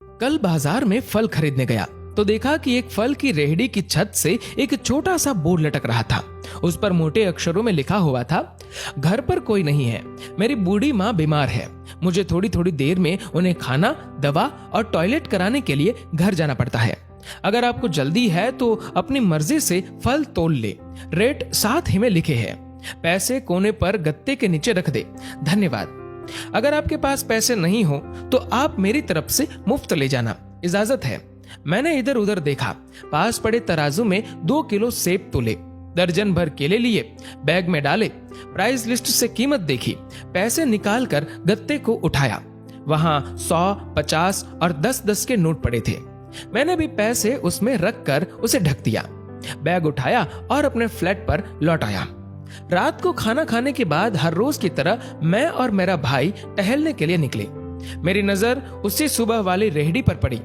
कल बाजार में फल खरीदने गया तो देखा कि एक फल की रेहड़ी की छत से एक छोटा सा बोर्ड लटक रहा था। उस पर मोटे अक्षरों में लिखा हुआ था, घर पर कोई नहीं है, मेरी बूढ़ी माँ बीमार है, मुझे थोड़ी थोड़ी देर में उन्हें खाना, दवा और टॉयलेट कराने के लिए घर जाना पड़ता है। अगर आपको जल्दी है तो अपनी मर्जी से फल तोल ले। रेट साथ ही में लिखे हैं। पैसे कोने पर गत्ते के नीचे रख दे। धन्यवाद। अगर आपके पास पैसे नहीं हो तो आप मेरी तरफ से मुफ्त ले जाना, इजाजत है। मैंने इधर उधर देखा, पास पड़े तराजू में 2 किलो सेब तोले, दर्जन भर केले लिए, बैग में डाले, प्राइस लिस्ट से कीमत देखी, पैसे निकालकर गत्ते को उठाया। वहां 100, 50 और 10-10 के नोट पड़े थे। मैंने भी पैसे उसमें रखकर उसे ढक दिया, बैग उठाया और अपने फ्लैट पर लौट आया। रात को खाना खाने के बाद हर रोज की तरह मैं और मेरा भाई टहलने के लिए निकले। मेरी नजर उसी सुबह वाली रेहड़ी पर पड़ी।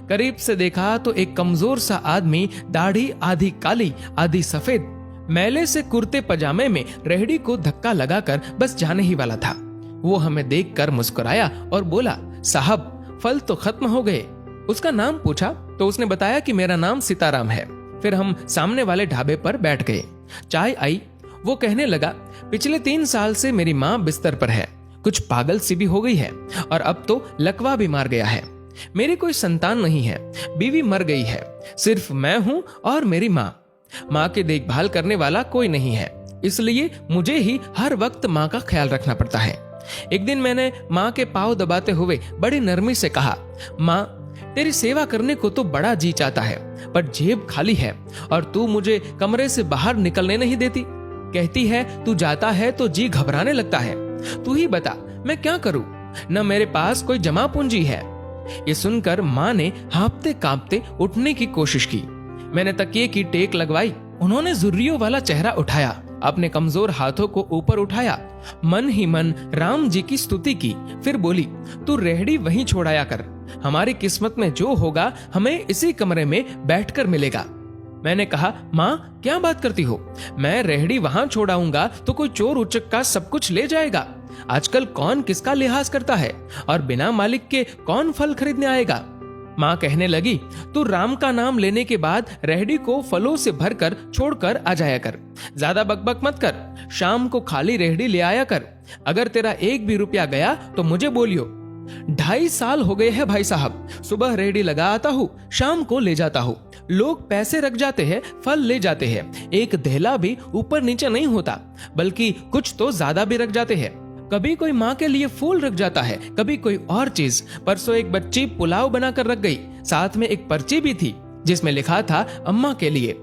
करीब से देखा तो एक कमजोर सा आदमी, दाढ़ी आधी काली आधी सफेद, मैले से कुर्ते पजामे में रेहड़ी को धक्का लगाकर बस जाने ही वाला था। वो हमें देखकर मुस्कुराया और बोला, साहब फल तो खत्म हो गए। उसका नाम पूछा तो उसने बताया कि मेरा नाम सीताराम है। फिर हम सामने वाले ढाबे पर बैठ गए। चाय आई। वो कहने लगा, पिछले 3 साल से मेरी माँ बिस्तर पर है, कुछ पागल सी भी हो गई है और अब तो लकवा भी मार गया है। मेरी कोई संतान नहीं है, बीवी मर गई है, सिर्फ मैं हूं और मेरी माँ। माँ की देखभाल करने वाला कोई नहीं है, इसलिए मुझे ही हर वक्त माँ का ख्याल रखना पड़ता है। एक दिन मैंने माँ के पाँव दबाते हुए बड़ी नरमी से कहा, माँ तेरी सेवा करने को तो बड़ा जी चाहता है, पर जेब खाली है और तू मुझे कमरे से बाहर निकलने नहीं देती। कहती है तू जाता है तो जी घबराने लगता है। तू ही बता मैं क्या करूं, न मेरे पास कोई जमा पूंजी है। ये सुनकर माँ ने हाँफते कांपते उठने की कोशिश की। मैंने तकिए की टेक लगवाई। उन्होंने जुर्रियों वाला चेहरा उठाया, अपने कमजोर हाथों को ऊपर उठाया, मन ही मन राम जी की स्तुति की। फिर बोली, तू रेहड़ी वहीं छोड़ाया कर, हमारी किस्मत में जो होगा हमें इसी कमरे में बैठकर मिलेगा। मैंने कहा, माँ क्या बात करती हो, मैं रेहड़ी वहां छोड़ाऊंगा तो कोई चोर उचक्का सब कुछ ले जाएगा। आजकल कौन किसका लिहाज करता है और बिना मालिक के कौन फल खरीदने आएगा। माँ कहने लगी, तू राम का नाम लेने के बाद रेहड़ी को फलों से भरकर छोड़कर आ जाया कर, ज्यादा बकबक मत कर, शाम को खाली रेहड़ी ले आया कर। अगर तेरा 1 भी रुपया गया तो मुझे बोलियो। 2.5 साल हो गए हैं भाई साहब, सुबह रेहड़ी लगा आता हूँ, शाम को ले जाता हूँ। लोग पैसे रख जाते हैं, फल ले जाते हैं, एक धेला भी ऊपर नीचे नहीं होता, बल्कि कुछ तो ज्यादा भी रख जाते हैं। कभी कोई माँ के लिए फूल रख जाता है, कभी कोई और चीज। परसों एक बच्ची पुलाव बनाकर रख गई, साथ में एक पर्ची भी थी जिसमें लिखा था अम्मा के लिए।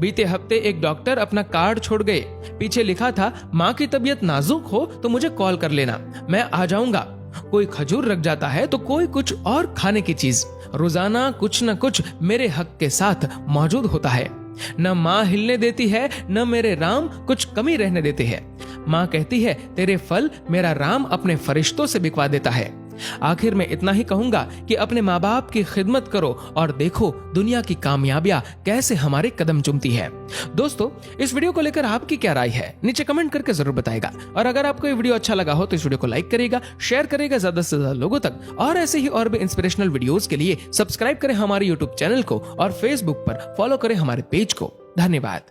बीते हफ्ते एक डॉक्टर अपना कार्ड छोड़ गए, पीछे लिखा था, माँ की तबीयत नाजुक हो तो मुझे कॉल कर लेना, मैं आ जाऊंगा। कोई खजूर रख जाता है तो कोई कुछ और खाने की चीज। रोजाना कुछ न कुछ मेरे हक के साथ मौजूद होता है। न माँ हिलने देती है, न मेरे राम कुछ कमी रहने देते हैं। माँ कहती है, तेरे फल मेरा राम अपने फरिश्तों से बिकवा देता है। आखिर में इतना ही कहूंगा कि अपने माँ बाप की खिदमत करो और देखो दुनिया की कामयाबियां कैसे हमारे कदम चूमती है। दोस्तों, इस वीडियो को लेकर आपकी क्या राय है, नीचे कमेंट करके जरूर बताएगा। और अगर आपको ये वीडियो अच्छा लगा हो तो इस वीडियो को लाइक करेगा, शेयर करेगा ज्यादा से ज्यादा लोगों तक। और ऐसे ही और भी इंस्पिरेशनल वीडियोस के लिए सब्सक्राइब करें हमारे यूट्यूब चैनल को और फेसबुक पर फॉलो करें हमारे पेज को। धन्यवाद।